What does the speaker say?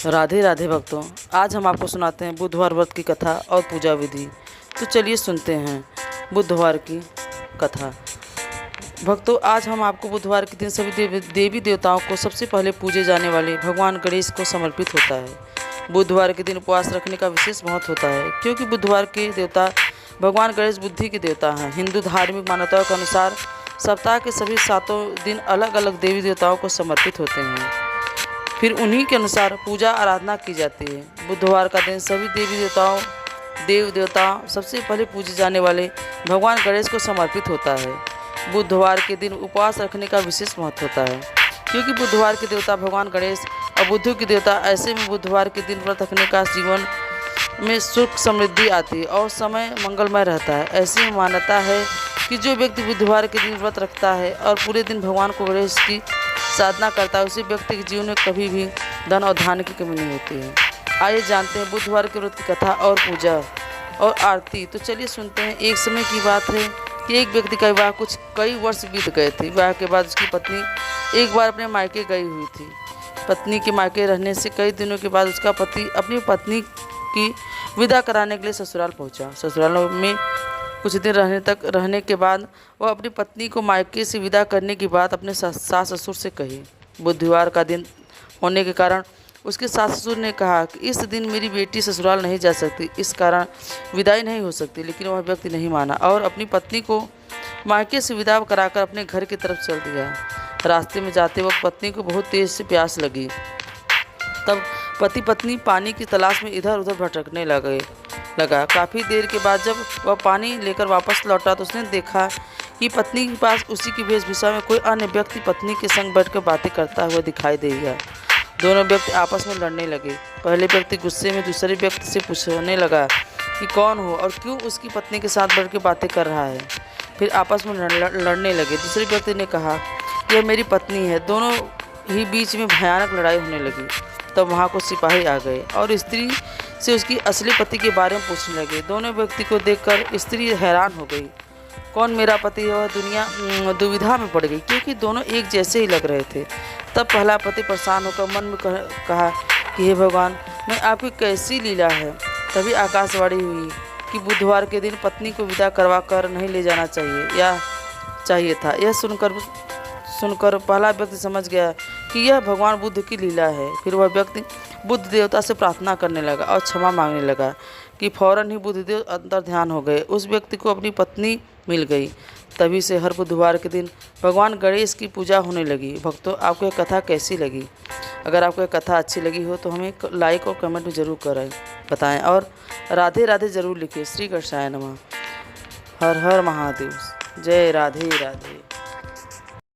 राधे राधे भक्तों, आज हम आपको सुनाते हैं बुधवार व्रत की कथा और पूजा विधि। तो चलिए सुनते हैं बुधवार की कथा। भक्तों, आज हम आपको बुधवार के दिन सभी देवी देवताओं को सबसे पहले पूजे जाने वाले भगवान गणेश को समर्पित होता है। बुधवार के दिन उपवास रखने का विशेष महत्व होता है, क्योंकि बुधवार के देवता भगवान गणेश बुद्धि के देवता हैं। हिंदू धार्मिक मान्यताओं के अनुसार सप्ताह के सभी 7 दिन अलग अलग देवी देवताओं को समर्पित होते हैं, फिर उन्हीं के अनुसार पूजा आराधना की जाती है। बुधवार का दिन सभी देव देवताओं सबसे पहले पूजे जाने वाले भगवान गणेश को समर्पित होता है। बुधवार के दिन उपवास रखने का विशेष महत्व होता है, क्योंकि बुधवार के देवता भगवान गणेश और बुद्धि के देवता, ऐसे में बुधवार के दिन व्रत रखने का जीवन में सुख समृद्धि आती है और समय मंगलमय रहता है। ऐसी मान्यता है कि जो व्यक्ति बुधवार के दिन व्रत रखता है और पूरे दिन भगवान को गणेश की साधना करता है, उसी व्यक्ति के जीवन में कभी भी धन और धान्य की कमी नहीं होती है। आइए जानते हैं बुधवार के व्रत की कथा और पूजा और आरती। तो चलिए सुनते हैं। एक समय की बात है कि एक व्यक्ति का विवाह कुछ कई वर्ष बीत गए थे। विवाह के बाद उसकी पत्नी एक बार अपने मायके गई हुई थी। पत्नी के मायके रहने से कई दिनों के बाद उसका पति अपनी पत्नी की विदा कराने के लिए ससुराल पहुंचा। ससुराल में कुछ दिन रहने के बाद वह अपनी पत्नी को मायके से विदा करने की बात अपने सास ससुर से कही। बुधवार का दिन होने के कारण उसके सास ससुर ने कहा कि इस दिन मेरी बेटी ससुराल नहीं जा सकती, इस कारण विदाई नहीं हो सकती। लेकिन वह व्यक्ति नहीं माना और अपनी पत्नी को मायके से विदा कराकर अपने घर की तरफ चल दिया। रास्ते में जाते वक्त पत्नी को बहुत तेज से प्यास लगी। तब पति पत्नी पानी की तलाश में इधर उधर भटकने लगा। काफ़ी देर के बाद जब वह पानी लेकर वापस लौटा तो उसने देखा कि पत्नी के पास उसी की वेशभूषा में कोई अन्य व्यक्ति पत्नी के संग बैठकर बातें करता हुआ दिखाई देगा। दोनों व्यक्ति आपस में लड़ने लगे। पहले व्यक्ति गुस्से में दूसरे व्यक्ति से पूछने लगा कि कौन हो और क्यों उसकी पत्नी के साथ बैठ कर बातें कर रहा है। फिर आपस में लड़ने लगे। दूसरे व्यक्ति ने कहा यह मेरी पत्नी है। दोनों ही बीच में भयानक लड़ाई होने लगी। तब वहाँ कुछ सिपाही आ गए और स्त्री से उसकी असली पति के बारे में पूछने लगे। दोनों व्यक्ति को देखकर स्त्री हैरान हो गई। कौन मेरा पति है, वह दुनिया दुविधा में पड़ गई, क्योंकि दोनों एक जैसे ही लग रहे थे। तब पहला पति परेशान होकर मन में कहा कि हे भगवान, मैं आपकी कैसी लीला है। तभी आकाशवाणी हुई कि बुधवार के दिन पत्नी को विदा करवा कर नहीं ले जाना चाहिए था। यह सुनकर पहला व्यक्ति समझ गया कि यह भगवान बुद्ध की लीला है। फिर वह व्यक्ति बुद्ध देवता से प्रार्थना करने लगा और क्षमा मांगने लगा कि फौरन ही बुद्ध देव अंतर ध्यान हो गए। उस व्यक्ति को अपनी पत्नी मिल गई। तभी से हर बुधवार के दिन भगवान गणेश की पूजा होने लगी। भक्तों, आपको यह कथा कैसी लगी? अगर आपको यह कथा अच्छी लगी हो तो हमें लाइक और कमेंट में ज़रूर बताएं और राधे राधे ज़रूर लिखिए। श्री कृष्णाय नमः। हर हर महादेव। जय राधे राधे।